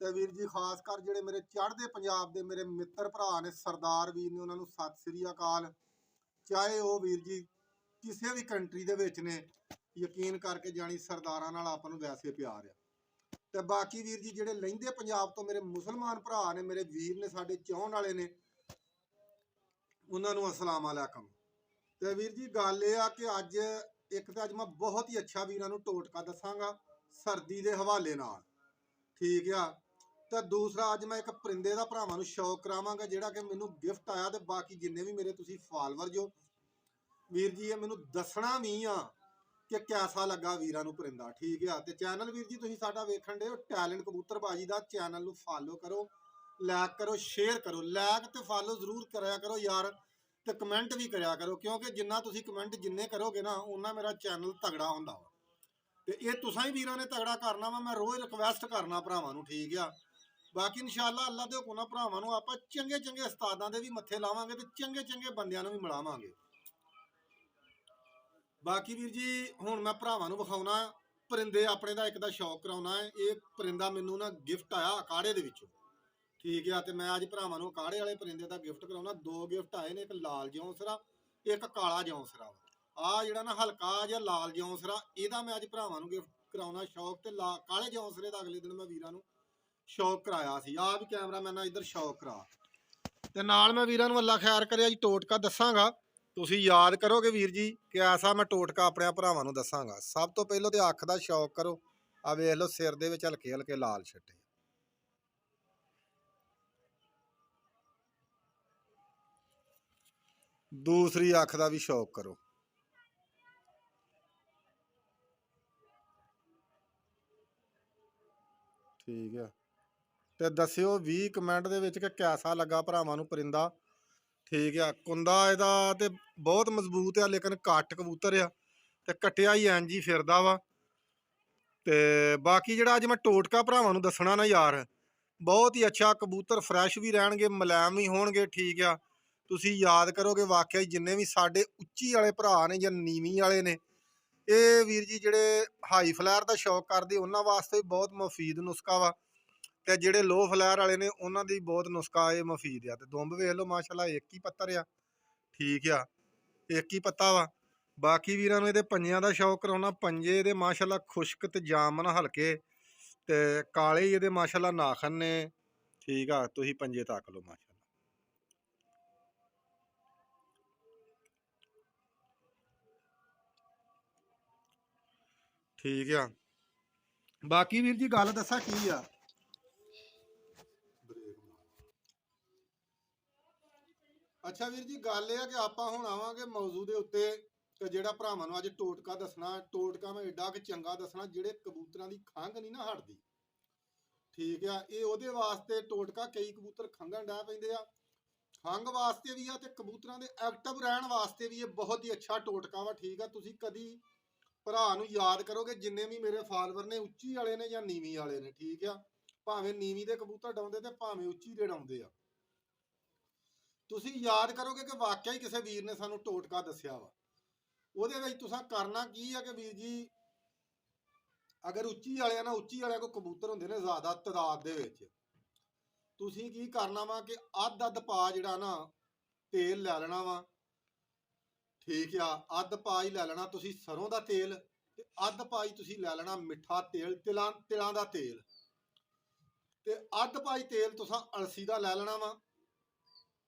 ਤੇ ਵੀਰ ਜੀ ਖਾਸ ਕਰ ਜਿਹੜੇ ਮੇਰੇ ਚੜ੍ਹਦੇ ਪੰਜਾਬ ਦੇ ਮੇਰੇ ਮਿੱਤਰ ਭਰਾ ਨੇ ਸਰਦਾਰ ਵੀਰ ਨੇ ਉਹਨਾਂ ਨੂੰ ਸਤਿ ਸ੍ਰੀ ਅਕਾਲ। ਚਾਹੇ ਉਹ ਵੀਰ ਜੀ ਕਿਸੇ ਵੀ ਕੰਟਰੀ ਦੇ ਵਿੱਚ ਨੇ, ਯਕੀਨ ਕਰਕੇ ਜਾਣੀ ਸਰਦਾਰਾਂ ਨਾਲ ਆਪਾਂ ਨੂੰ ਵੈਸੇ ਪਿਆਰ ਆ। ਤੇ ਬਾਕੀ ਵੀਰ ਜੀ ਜਿਹੜੇ ਲਹਿੰਦੇ ਪੰਜਾਬ ਤੋਂ ਮੇਰੇ ਮੁਸਲਮਾਨ ਭਰਾ ਨੇ, ਮੇਰੇ ਵੀਰ ਨੇ, ਸਾਡੇ ਚਾਹਣ ਵਾਲੇ ਨੇ, ਉਹਨਾਂ ਨੂੰ ਅਸਲਾਮ ਅਲੈਕਮ। ਤੇ ਵੀਰ ਜੀ ਗੱਲ ਇਹ ਆ ਕਿ ਅੱਜ ਇੱਕ ਤਾਂ ਅੱਜ ਮੈਂ ਬਹੁਤ ਹੀ ਅੱਛਾ ਵੀਰਾਂ ਨੂੰ ਟੋਟਕਾ ਦੱਸਾਂਗਾ ਸਰਦੀ ਦੇ ਹਵਾਲੇ ਨਾਲ, ਠੀਕ ਆ। ਤੇ ਦੂਸਰਾ ਅੱਜ ਮੈਂ ਇੱਕ ਪਰਿੰਦੇ ਦਾ ਭਰਾਵਾਂ ਨੂੰ ਸ਼ੌਕ ਕਰਾਵਾਂਗਾ ਜਿਹੜਾ ਕਿ ਮੈਨੂੰ ਗਿਫਟ ਆਇਆ। ਤੇ ਬਾਕੀ ਜਿੰਨੇ ਵੀ ਮੇਰੇ ਤੁਸੀਂ ਫਾਲੋਅਰ ਜੋ ਵੀਰ ਜੀ ਇਹ ਮੈਨੂੰ ਦੱਸਣਾ ਵੀ ਆ ਕਿ ਕਿਹਦਾ ਲੱਗਾ ਵੀਰਾਂ ਨੂੰ ਪਰਿੰਦਾ, ਠੀਕ ਆ। ਤੇ ਚੈਨਲ ਵੀਰ ਜੀ ਤੁਸੀਂ ਸਾਡਾ ਵੇਖਣ ਦੇ ਹੋ ਟੈਲੈਂਟ ਕਬੂਤਰਬਾਜੀ ਦਾ, ਚੈਨਲ ਨੂੰ ਫਾਲੋ ਕਰੋ, ਲਾਈਕ ਕਰੋ, ਸ਼ੇਅਰ ਕਰੋ। ਲਾਈਕ ਤੇ ਫਾਲੋ ਜ਼ਰੂਰ ਕਰਿਆ ਕਰੋ ਯਾਰ, ਤੇ ਕਮੈਂਟ ਵੀ ਕਰਿਆ ਕਰੋ, ਕਿਉਂਕਿ ਜਿੰਨਾ ਤੁਸੀਂ ਕਮੈਂਟ ਜਿੰਨੇ ਕਰੋਗੇ ਨਾ ਉਹਨਾਂ ਮੇਰਾ ਚੈਨਲ ਤਗੜਾ ਹੁੰਦਾ ਵਾ। ਤੇ ਇਹ ਤੁਸੀਂ ਹੀ ਵੀਰਾਂ ਨੇ ਤਗੜਾ ਕਰਨਾ ਵਾ, ਮੈਂ ਰੋਜ਼ ਰਿਕਵੈਸਟ ਕਰਨਾ ਭਰਾਵਾਂ ਨੂੰ, ਠੀਕ ਆ। ਬਾਕੀ ਇਨਸ਼ਾਅੱਲਾ ਅੱਲਾ ਦੇ ਹੁਕਮ ਨਾਲ ਭਰਾਵਾਂ ਨੂੰ ਆਪਾਂ ਚੰਗੇ ਚੰਗੇ ਉਸਤਾਦਾਂ ਦੇ ਵੀ ਮੱਥੇ ਲਾਵਾਂਗੇ ਤੇ ਚੰਗੇ ਚੰਗੇ ਬੰਦਿਆਂ ਨੂੰ ਵੀ ਮਿਲਾਵਾਂਗੇ। ਬਾਕੀ ਵੀਰ ਜੀ ਹੁਣ ਮੈਂ ਭਰਾਵਾਂ ਨੂੰ ਵਿਖਾਉਣਾ ਪਰਿੰਦੇ ਆਪਣੇ ਦਾ ਇੱਕ ਦਾ ਸ਼ੌਕ ਕਰਾਉਣਾ ਹੈ। ਇਹ ਪਰਿੰਦਾ ਮੈਨੂੰ ਨਾ ਗਿਫਟ ਆਇਆ ਅਕਾੜੇ ਦੇ ਵਿੱਚੋਂ, ਠੀਕ ਆ। ਤੇ ਮੈਂ ਅੱਜ ਭਰਾਵਾਂ ਨੂੰ ਅਕਾੜੇ ਵਾਲੇ ਪਰਿੰਦੇ ਦਾ ਗਿਫਟ ਕਰਾਉਣਾ। ਦੋ ਗਿਫਟ ਆਏ ਨੇ, ਇੱਕ ਲਾਲ ਜੌਂਸਰਾ, ਇੱਕ ਕਾਲਾ ਜੌਂਸਰਾ। ਆ ਜਿਹੜਾ ਨਾ ਹਲਕਾ ਜਿਹਾ ਲਾਲ ਜੌਂਸਰਾ, ਇਹਦਾ ਮੈਂ ਅੱਜ ਭਰਾਵਾਂ ਨੂੰ ਗਿਫਟ ਕਰਾਉਣਾ ਸ਼ੌਕ। ਤੇ ਕਾਲੇ ਜੌਂਸਰੇ ਦਾ ਅਗਲੇ ਦਿਨ ਮੈਂ ਵੀਰਾਂ ਨੂੰ ਸ਼ੌਕ ਕਰਾਇਆ ਸੀ। ਆ ਵੀ ਕੈਮਰਾਮੈਨ ਨਾਲ ਇੱਧਰ ਸ਼ੌਕ ਕਰਾ। ਤੇ ਨਾਲ ਮੈਂ ਵੀਰਾਂ ਨੂੰ ਅੱਲਾ ਖੈਰ ਕਰਿਆ ਜੀ ਟੋਟਕਾ ਦੱਸਾਂਗਾ। ਤੁਸੀਂ ਯਾਦ ਕਰੋਗੇ ਵੀਰ ਜੀ ਕਿ ਐਸਾ ਮੈਂ ਟੋਟਕਾ ਆਪਣੇ ਭਰਾਵਾਂ ਨੂੰ ਦੱਸਾਂਗਾ। ਸਭ ਤੋਂ ਪਹਿਲਾਂ ਤੇ ਅੱਖ ਦਾ ਸ਼ੌਕ ਕਰੋ। ਆ ਵੇਖ ਲਓ ਸਿਰ ਦੇ ਵਿੱਚ ਹਲਕੇ ਹਲਕੇ ਲਾਲ ਛਿੱਟੇ। ਦੂਸਰੀ ਅੱਖ ਦਾ ਵੀ ਸ਼ੌਕ ਕਰੋ। ਠੀਕ ਆ। ਤੇ ਦੱਸਿਓ 20 ਕਮੈਂਟ ਦੇ ਵਿੱਚ ਕਿ ਕਿਹਦਾ ਲੱਗਾ ਭਰਾਵਾਂ ਨੂੰ ਪਰਿੰਦਾ, ਠੀਕ ਆ। ਕੁੰਦਾ ਇਹਦਾ ਤੇ ਬਹੁਤ ਮਜ਼ਬੂਤ ਆ, ਲੇਕਿਨ ਕੱਟ ਕਬੂਤਰ ਆ ਤੇ ਕੱਟਿਆ ਹੀ ਐਂ ਜੀ ਫਿਰਦਾ ਵਾ। ਤੇ ਬਾਕੀ ਜਿਹੜਾ ਅੱਜ ਮੈਂ ਟੋਟਕਾ ਭਰਾਵਾਂ ਨੂੰ ਦੱਸਣਾ ਨਾ ਯਾਰ, ਬਹੁਤ ਹੀ ਅੱਛਾ। ਕਬੂਤਰ ਫਰੈਸ਼ ਵੀ ਰਹਿਣਗੇ, ਮੁਲਾਇਮ ਵੀ ਹੋਣਗੇ, ਠੀਕ ਆ। ਤੁਸੀਂ ਯਾਦ ਕਰੋਗੇ ਵਾਕਿਆ ਜਿੰਨੇ ਵੀ ਸਾਡੇ ਉੱਚੀ ਵਾਲੇ ਭਰਾ ਨੇ ਜਾਂ ਨੀਵੀਂ ਵਾਲੇ ਨੇ, ਇਹ ਵੀਰ ਜੀ ਜਿਹੜੇ ਹਾਈ ਫਲਾਇਰ ਦਾ ਸ਼ੌਕ ਕਰਦੇ ਉਹਨਾਂ ਵਾਸਤੇ ਵੀ ਬਹੁਤ ਮੁਫੀਦ ਨੁਸਖਾ ਵਾ। ਤੇ ਜਿਹੜੇ ਲੋ ਫਲਾਇਰ ਵਾਲੇ ਨੇ ਉਹਨਾਂ ਦੀ ਬਹੁਤ ਨੁਸਖਾ ਇਹ ਮੁਫੀਦ ਆ। ਤੇ ਦੁੰਬ ਵੇਖ ਲਓ ਮਾਸ਼ਾਅੱਲਾ ਇੱਕ ਹੀ ਪੱਤਰ ਆ, ਠੀਕ ਆ, ਇੱਕ ਹੀ ਪੱਤਾ ਵਾ। ਬਾਕੀ ਵੀਰਾਂ ਨੂੰ ਇਹਦੇ ਪੰਜਿਆਂ ਦਾ ਸ਼ੌਕ ਕਰਾਉਣਾ। ਪੰਜੇ ਇਹਦੇ ਮਾਸ਼ਾਅੱਲਾ ਖੁਸ਼ਕ ਤੇ ਜਾਮਨ ਹਲਕੇ ਤੇ ਕਾਲੇ ਹੀ ਇਹਦੇ ਮਾਸ਼ਾਅੱਲਾ ਨਾਖਨ ਨੇ, ਠੀਕ ਆ। ਤੁਸੀਂ ਪੰਜੇ ਤੱਕ ਲਓ ਮਾਸ਼ਾਅੱਲਾ, ਠੀਕ ਆ। ਬਾਕੀ ਵੀਰ ਜੀ ਗੱਲ ਦੱਸਾਂ ਕੀ ਆ, ਅੱਛਾ ਵੀਰ ਜੀ ਗੱਲ ਇਹ ਆ ਕਿ ਆਪਾਂ ਹੁਣ ਆਵਾਂਗੇ ਮੌਜੂ ਦੇ ਉੱਤੇ ਕਿ ਜਿਹੜਾ ਭਰਾਵਾਂ ਨੂੰ ਅੱਜ ਟੋਟਕਾ ਦੱਸਣਾ। ਟੋਟਕਾ ਮੈਂ ਏਡਾ ਕਿ ਚੰਗਾ ਦੱਸਣਾ ਜਿਹੜੇ ਕਬੂਤਰਾਂ ਦੀ ਖੰਘ ਨਹੀਂ ਨਾ ਹਟਦੀ, ਠੀਕ ਆ। ਇਹ ਉਹਦੇ ਵਾਸਤੇ ਟੋਟਕਾ, ਕਈ ਕਬੂਤਰ ਖੰਘਣ ਡੈ ਪੈਂਦੇ ਆ, ਖੰਘ ਵਾਸਤੇ ਵੀ ਆ ਤੇ ਕਬੂਤਰਾਂ ਦੇ ਐਕਟਿਵ ਰਹਿਣ ਵਾਸਤੇ ਵੀ ਇਹ ਬਹੁਤ ਹੀ ਅੱਛਾ ਟੋਟਕਾ ਵਾ, ਠੀਕ ਆ। ਤੁਸੀਂ ਕਦੀ ਭਰਾ ਨੂੰ ਯਾਦ ਕਰੋਗੇ ਜਿੰਨੇ ਵੀ ਮੇਰੇ ਫਾਲੋਅਰ ਨੇ, ਉੱਚੀ ਵਾਲੇ ਨੇ ਜਾਂ ਨੀਵੀਂ ਵਾਲੇ ਨੇ, ਠੀਕ ਆ। ਭਾਵੇਂ ਨੀਵੀਂ ਦੇ ਕਬੂਤਰ ਡਾਉਂਦੇ ਤੇ ਭਾਵੇਂ ਉੱਚੀ ਦੇ ਡਾਉਂਦੇ ਆ, ਤੁਸੀਂ ਯਾਦ ਕਰੋਗੇ ਕਿ ਵਾਕਿਆ ਹੀ ਕਿਸੇ ਵੀਰ ਨੇ ਸਾਨੂੰ ਟੋਟਕਾ ਦੱਸਿਆ ਵਾ। ਉਹਦੇ ਵਿੱਚ ਤੁਸੀਂ ਕਰਨਾ ਕੀ ਆ ਕਿ ਵੀਰ ਜੀ ਅਗਰ ਉੱਚੀ ਵਾਲਿਆਂ ਨਾਲ, ਉੱਚੀ ਵਾਲਿਆਂ ਕੋਲ ਕਬੂਤਰ ਹੁੰਦੇ ਨੇ ਜ਼ਿਆਦਾ ਤਾਦਾਦ ਦੇ ਵਿੱਚ, ਤੁਸੀਂ ਕੀ ਕਰਨਾ ਵਾ ਕਿ ਅੱਧ ਪਾ ਜਿਹੜਾ ਨਾ ਤੇਲ ਲੈ ਲੈਣਾ ਵਾ, ਠੀਕ ਆ। ਅੱਧ ਪਾ ਹੀ ਲੈ ਲੈਣਾ ਤੁਸੀਂ ਸਰੋਂ ਦਾ ਤੇਲ, ਤੇ ਅੱਧ ਪਾ ਹੀ ਤੁਸੀਂ ਲੈ ਲੈਣਾ ਮਿੱਠਾ ਤੇਲ, ਤਿਲਾਂ ਦਾ ਤੇਲ, ਤੇ ਅੱਧ ਪਾਈ ਤੇਲ ਤੁਸੀਂ ਅਲਸੀ ਦਾ ਲੈ ਲੈਣਾ ਵਾ।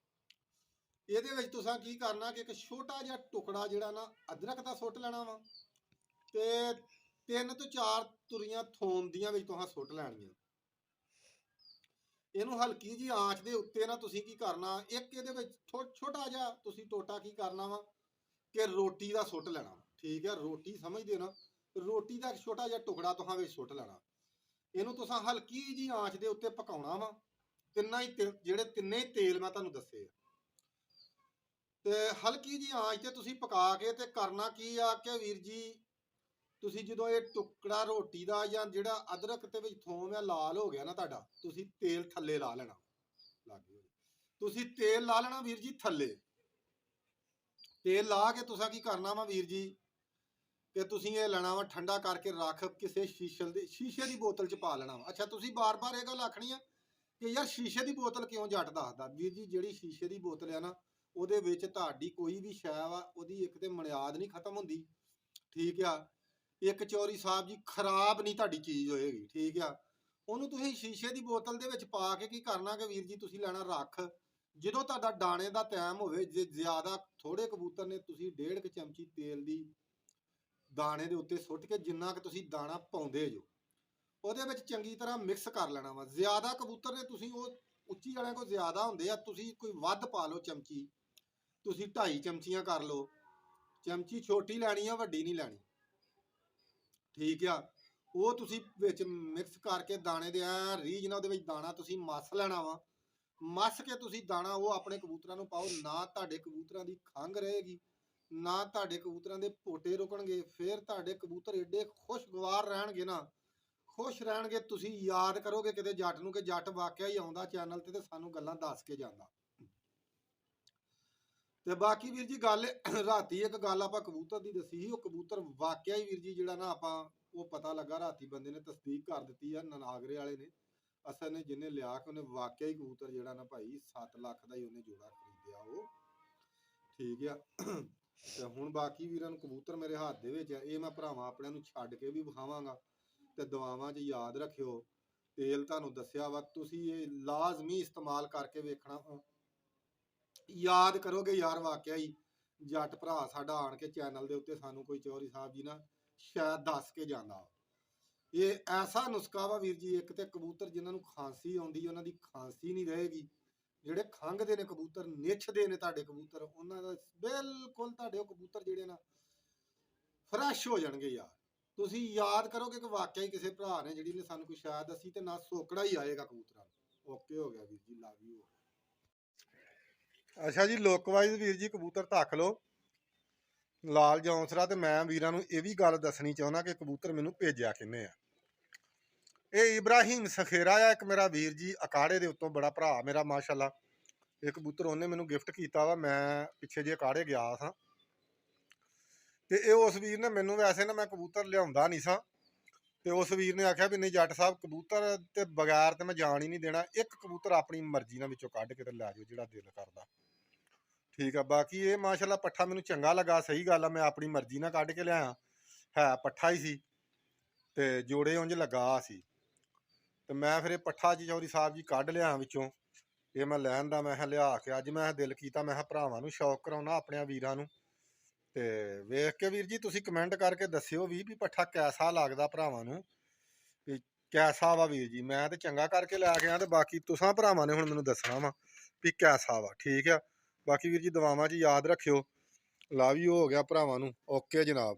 ਇਹਦੇ ਵਿੱਚ ਤੁਸੀਂ ਕੀ ਕਰਨਾ ਕਿ ਇੱਕ ਛੋਟਾ ਜਿਹਾ ਟੁਕੜਾ ਜਿਹੜਾ ਨਾ ਅਦਰਕ ਦਾ ਸੁੱਟ ਲੈਣਾ ਵਾ, ਤੇ 3 ਤੋਂ 4 ਤੁਰੀਆਂ ਥੋਮ ਦੀਆਂ ਵਿੱਚ ਤੁਸੀਂ ਸੁੱਟ ਲੈਣੀਆਂ। ਇਹਨੂੰ ਹਲਕੀ ਜੀ ਆਂਚ ਦੇ ਉੱਤੇ ਨਾ ਤੁਸੀਂ ਕੀ ਕਰਨਾ, ਇੱਕ ਇਹਦੇ ਵਿੱਚ ਛੋਟਾ ਜਿਹਾ ਤੁਸੀਂ ਟੋਟਾ ਕੀ ਕਰਨਾ ਵਾ ਕਿ ਰੋਟੀ ਦਾ ਸੁੱਟ ਲੈਣਾ, ਠੀਕ ਹੈ। ਰੋਟੀ ਸਮਝਦੇ ਨਾ, ਰੋਟੀ ਦਾ ਇੱਕ ਛੋਟਾ ਜਿਹਾ ਟੁਕੜਾ ਤੁਸੀਂ ਵਿੱਚ ਸੁੱਟ ਲੈਣਾ। ਇਹਨੂੰ ਤੁਸੀਂ ਹਲਕੀ ਜੀ ਆਂਚ ਦੇ ਉੱਤੇ ਪਕਾਉਣਾ ਵਾ। ਜਿਹੜੇ ਤਿੰਨੇ ਤੇਲ ਮੈਂ ਤੁਹਾਨੂੰ ਦੱਸੇ ਆ, ਤੇ ਹਲਕੀ ਜੀ ਆਂਚ ਤੇ ਤੁਸੀਂ ਪਕਾ ਕੇ ਤੇ ਕਰਨਾ ਕੀ ਆ ਕਿ ਵੀਰ ਜੀ ਤੁਸੀਂ ਜਦੋਂ ਇਹ ਟੁਕੜਾ ਰੋਟੀ ਦਾ ਜਾਂ ਜਿਹੜਾ ਅਦਰਕ ਤੇ ਵਿੱਚ ਥੋਮ ਆ ਲਾਲ ਹੋ ਗਿਆ ਨਾ ਤੁਹਾਡਾ, ਤੁਸੀਂ ਤੇਲ ਥੱਲੇ ਲਾ ਲੈਣਾ। ਤੁਸੀਂ ਤੇਲ ਲਾ ਲੈਣਾ ਵੀਰ ਜੀ ਥੱਲੇ। ਤੇਲ ਲਾ ਕੇ ਤੁਸੀਂ ਕੀ ਕਰਨਾ ਵਾ ਵੀਰ ਜੀ ਕਿ ਤੁਸੀਂ ਇਹ ਲੈਣਾ ਵਾ ਠੰਡਾ ਕਰਕੇ ਰੱਖ ਕਿਸੇ ਸ਼ੀਸ਼ੇ ਦੀ ਬੋਤਲ 'ਚ ਪਾ ਲੈਣਾ ਵਾ। ਅੱਛਾ ਤੁਸੀਂ ਬਾਰ-ਬਾਰ ਇਹ ਗੱਲ ਆਖਣੀ ਆ ਕਿ ਯਾਰ ਸ਼ੀਸ਼ੇ ਦੀ ਬੋਤਲ ਕਿਉਂ ਜੱਟ ਦੱਸਦਾ? ਵੀਰ ਜੀ ਜਿਹੜੀ ਸ਼ੀਸ਼ੇ ਦੀ ਬੋਤਲ ਆ ਨਾ, ਉਹਦੇ ਵਿੱਚ ਤੁਹਾਡੀ ਕੋਈ ਵੀ ਸ਼ੈ ਵਾ ਉਹਦੀ ਇੱਕ ਤੇ ਮਨਿਆਦ ਨਹੀਂ ਖਤਮ ਹੁੰਦੀ, ਠੀਕ ਆ। ਇੱਕ ਚੋਰੀ ਸਾਹਿਬ ਜੀ ਖਰਾਬ ਨਹੀਂ ਤੁਹਾਡੀ ਚੀਜ਼ ਹੋਏਗੀ, ਠੀਕ ਆ। ਉਹਨੂੰ ਤੁਸੀਂ ਸ਼ੀਸ਼ੇ ਦੀ ਬੋਤਲ ਦੇ ਵਿੱਚ ਪਾ ਕੇ ਕੀ ਕਰਨਾ ਕਿ ਵੀਰ ਜੀ ਤੁਸੀਂ ਲੈਣਾ ਰੱਖ। ਜਦੋਂ ਤੁਹਾਡਾ ਦਾਣੇ ਦਾ ਟਾਈਮ ਹੋਵੇ, ਜੇ ਜ਼ਿਆਦਾ ਥੋੜੇ ਕਬੂਤਰ ਨੇ, ਤੁਸੀਂ 1.5 ਚਮਚੀ ਤੇਲ ਦੀ ਦਾਣੇ ਦੇ ਉੱਤੇ ਸੁੱਟ ਕੇ ਜਿੰਨਾ ਕਿ ਤੁਸੀਂ ਦਾਣਾ ਪਾਉਂਦੇ ਜੋ ਉਹਦੇ ਵਿੱਚ ਚੰਗੀ ਤਰ੍ਹਾਂ ਮਿਕਸ ਕਰ ਲੈਣਾ ਵਾ। ਜ਼ਿਆਦਾ ਕਬੂਤਰ ਨੇ ਤੁਸੀਂ ਉਹ ਉੱਚੀ ਵਾਲਿਆਂ ਕੋਲ ਜ਼ਿਆਦਾ ਹੁੰਦੇ ਆ, ਤੁਸੀਂ ਕੋਈ ਵੱਧ ਪਾ ਲਓ ਚਮਚੀ, ਤੁਸੀਂ 2.5 ਚਮਚੀਆਂ ਕਰ ਲਓ। ਚਮਚੀ ਛੋਟੀ ਲੈਣੀ ਆ, ਵੱਡੀ ਨਹੀਂ ਲੈਣੀ, ਠੀਕ ਆ। ਉਹ ਤੁਸੀਂ ਵਿੱਚ ਮਿਕਸ ਕਰਕੇ ਦਾਣੇ ਦੇ ਐ ਰੀਝ ਨਾਲ ਉਹਦੇ ਵਿੱਚ ਦਾਣਾ ਤੁਸੀਂ ਮਸ ਲੈਣਾ ਵਾ। ਮਸ ਕੇ ਤੁਸੀਂ ਦਾਣਾ ਉਹ ਆਪਣੇ ਕਬੂਤਰਾਂ ਨੂੰ ਪਾਓ। ਨਾ ਤੁਹਾਡੇ ਕਬੂਤਰਾਂ ਦੀ ਖੰਘ ਰਹੇਗੀ, ਨਾ ਤੁਹਾਡੇ ਕਬੂਤਰਾਂ ਦੇ ਪੋਟੇ ਰੁਕਣਗੇ। ਫਿਰ ਤੁਹਾਡੇ ਕਬੂਤਰ ਏਡੇ ਖੁਸ਼ਗਵਾਰ ਰਹਿਣਗੇ ਨਾ, ਖੁਸ਼ ਰਹਿਣਗੇ। ਤੁਸੀਂ ਯਾਦ ਕਰੋਗੇ ਕਿਤੇ ਜੱਟ ਨੂੰ ਕਿ ਜੱਟ ਵਾਕਿਆ ਹੀ ਆਉਂਦਾ ਚੈਨਲ ਤੇ ਸਾਨੂੰ ਗੱਲਾਂ ਦੱਸ ਕੇ ਜਾਂਦਾ। ਤੇ ਬਾਕੀ ਵੀਰ ਜੀ ਗੱਲ ਰਾਤੀ ਇੱਕ ਗੱਲ ਆਪਾਂ ਕਬੂਤਰ ਦੀ ਦੱਸੀ ਸੀ, ਉਹ ਕਬੂਤਰ ਵਾਕਿਆ ਹੀ ਵੀਰ ਜੀ ਜਿਹੜਾ ਨਾ ਆਪਾਂ ਉਹ ਪਤਾ ਲੱਗਾ ਰਾਤੀ ਬੰਦੇ ਨੇ ਤਸਦੀਕ ਕਰ ਦਿੱਤੀ ਆ, ਨਨਾਗਰੇ ਵਾਲੇ ਨੇ। ਅਸਲ ਨੇ ਜਿਹਨੇ ਲਿਆ ਕਿ ਉਹਨੇ ਵਾਕਿਆ ਹੀ ਕਬੂਤਰ ਜਿਹੜਾ ਨਾ ਭਾਈ 7 ਲੱਖ ਦਾ ਹੀ ਉਹਨੇ ਜੋੜਾ ਖਰੀਦਿਆ ਉਹ, ਠੀਕ ਆ। ਤੇ ਹੁਣ ਬਾਕੀ ਵੀਰਾਂ ਨੂੰ ਕਬੂਤਰ ਮੇਰੇ ਹੱਥ ਦੇ ਵਿੱਚ ਆ, ਇਹ ਮੈਂ ਭਰਾਵਾਂ ਆਪਣਿਆਂ ਨੂੰ ਛੱਡ ਕੇ ਵੀ ਵਿਖਾਵਾਂਗਾ। ਤੇ ਦੁਆਵਾਂ 'ਚ ਯਾਦ ਰੱਖਿਓ, ਤੇਲ ਤੁਹਾਨੂੰ ਦੱਸਿਆ ਵਾ, ਤੁਸੀਂ ਇਹ ਲਾਜ਼ਮੀ ਇਸਤੇਮਾਲ ਕਰਕੇ ਵੇਖਣਾ। ਯਾਦ ਕਰੋਗੇ ਯਾਰ ਵਾਕਿਆ ਹੀ ਜੱਟ ਭਰਾ ਸਾਡਾ ਆਣ ਕੇ ਚੈਨਲ ਦੇ ਉੱਤੇ ਸਾਨੂੰ ਕੋਈ ਚੌਧਰੀ ਸਾਹਿਬ ਜੀ ਨਾ ਸ਼ਾਇਦ ਦੱਸ ਕੇ ਜਾਂਦਾ। ਇਹ ਐਸਾ ਨੁਸਖਾ ਵਾ ਵੀਰ ਜੀ, ਇੱਕ ਤੇ ਕਬੂਤਰ ਜਿਨ੍ਹਾਂ ਨੂੰ ਖਾਂਸੀ ਆਉਂਦੀ ਉਹਨਾਂ ਦੀ ਖਾਂਸੀ ਨਹੀਂ ਰਹੇਗੀ। ਜਿਹੜੇ ਖੰਘਦੇ ਨੇ ਕਬੂਤਰ, ਨਿੱਛਦੇ ਨੇ ਤੁਹਾਡੇ ਕਬੂਤਰ, ਉਹਨਾਂ ਦਾ ਬਿਲਕੁਲ ਤੁਹਾਡੇ ਉਹ ਕਬੂਤਰ ਜਿਹੜੇ ਨਾ ਫਰੈਸ਼ ਹੋ ਜਾਣਗੇ ਯਾਰ। ਤੁਸੀਂ ਯਾਦ ਕਰੋਗੇ ਕਿ ਵਾਕਿਆ ਹੀ ਕਿਸੇ ਭਰਾ ਨੇ ਜਿਹੜੀ ਨੇ ਸਾਨੂੰ ਕੋਈ ਸ਼ਾਇਦ ਦੱਸੀ ਤੇ ਨਾ ਸੋਕੜਾ ਹੀ ਆਏਗਾ ਕਬੂਤਰਾਂ ਨੂੰ। ਓਕੇ ਹੋ ਗਿਆ ਵੀਰ ਜੀ, ਲਵ ਯੂ। ਅੱਛਾ ਜੀ, ਲੁੱਕ ਵਾਈਜ਼ ਵੀਰ ਜੀ ਕਬੂਤਰ ਧੱਕ ਲਓ ਲਾਲ ਜੌਂਸਰਾ। ਤੇ ਮੈਂ ਵੀਰਾਂ ਨੂੰ ਇਹ ਵੀ ਗੱਲ ਦੱਸਣੀ ਚਾਹੁੰਦਾ ਕਿ ਕਬੂਤਰ ਮੈਨੂੰ ਭੇਜਿਆ ਕਿੰਨੇ ਆ। ਇਹ ਇਬਰਾਹੀਮ ਸਖੇਰਾ ਆ, ਇੱਕ ਮੇਰਾ ਵੀਰ ਜੀ ਅਕਾੜੇ ਦੇ ਉੱਤੋਂ ਬੜਾ ਭਰਾ ਮੇਰਾ ਮਾਸ਼ਾਅੱਲਾ। ਇਹ ਕਬੂਤਰ ਉਹਨੇ ਮੈਨੂੰ ਗਿਫਟ ਕੀਤਾ ਵਾ। ਮੈਂ ਪਿੱਛੇ ਜੇ ਅਕਾੜੇ ਗਿਆ ਸਾਂ ਤੇ ਇਹ ਉਸ ਵੀਰ ਨੇ ਮੈਨੂੰ, ਵੈਸੇ ਨਾ ਮੈਂ ਕਬੂਤਰ ਲਿਆਉਂਦਾ ਨਹੀਂ ਸਾਂ, ਤੇ ਉਸ ਵੀਰ ਨੇ ਆਖਿਆ ਵੀ ਨਹੀਂ ਜੱਟ ਸਾਹਿਬ ਕਬੂਤਰ ਤੇ ਬਗੈਰ ਤੇ ਮੈਂ ਜਾਣ ਹੀ ਨਹੀਂ ਦੇਣਾ, ਇੱਕ ਕਬੂਤਰ ਆਪਣੀ ਮਰਜ਼ੀ ਨਾਲ ਵਿੱਚੋਂ ਕੱਢ ਕੇ ਤੇ ਲੈ ਜਾਓ ਜਿਹੜਾ ਦਿਲ ਕਰਦਾ, ਠੀਕ ਆ। ਬਾਕੀ ਇਹ ਮਾਸ਼ਾਅੱਲਾ ਪੱਠਾ ਮੈਨੂੰ ਚੰਗਾ ਲੱਗਾ, ਸਹੀ ਗੱਲ ਆ, ਮੈਂ ਆਪਣੀ ਮਰਜ਼ੀ ਨਾਲ ਕੱਢ ਕੇ ਲਿਆਇਆ, ਹੈ ਪੱਠਾ ਹੀ ਸੀ ਤੇ ਜੋੜੇ ਉਂਝ ਲੱਗਾ ਸੀ। ਤੇ ਮੈਂ ਫਿਰ ਇਹ ਪੱਠਾ ਜੀ ਚੌਧਰੀ ਸਾਹਿਬ ਜੀ ਕੱਢ ਲਿਆ ਵਿੱਚੋਂ। ਇਹ ਮੈਂ ਲੈਣ ਦਾ ਮੈਂ ਲਿਆ ਕੇ ਅੱਜ ਮੈਂ ਦਿਲ ਕੀਤਾ, ਮੈਂ ਭਰਾਵਾਂ ਨੂੰ ਸ਼ੌਕ ਕਰਾਉਣਾ ਆਪਣਿਆਂ ਵੀਰਾਂ ਨੂੰ। ਤੇ ਵੇਖ ਕੇ ਵੀਰ ਜੀ ਤੁਸੀਂ ਕਮੈਂਟ ਕਰਕੇ ਦੱਸਿਓ ਵੀ ਪੱਠਾ ਕੈਸਾ ਲੱਗਦਾ ਭਰਾਵਾਂ ਨੂੰ, ਵੀ ਕੈਸਾ ਵਾ ਵੀਰ ਜੀ। ਮੈਂ ਤੇ ਚੰਗਾ ਕਰਕੇ ਲੈ ਗਿਆ ਤੇ ਬਾਕੀ ਤੁਸਾਂ ਭਰਾਵਾਂ ਨੇ ਹੁਣ ਮੈਨੂੰ ਦੱਸਣਾ ਵਾ ਵੀ ਕੈਸਾ ਵਾ, ਠੀਕ ਆ। ਬਾਕੀ ਵੀਰ ਜੀ ਦੁਆਵਾਂ 'ਚ ਯਾਦ ਰੱਖਿਓ। ਲਵ ਯੂ ਹੋ ਗਿਆ ਭਰਾਵਾਂ ਨੂੰ। ਓਕੇ ਜਨਾਬ।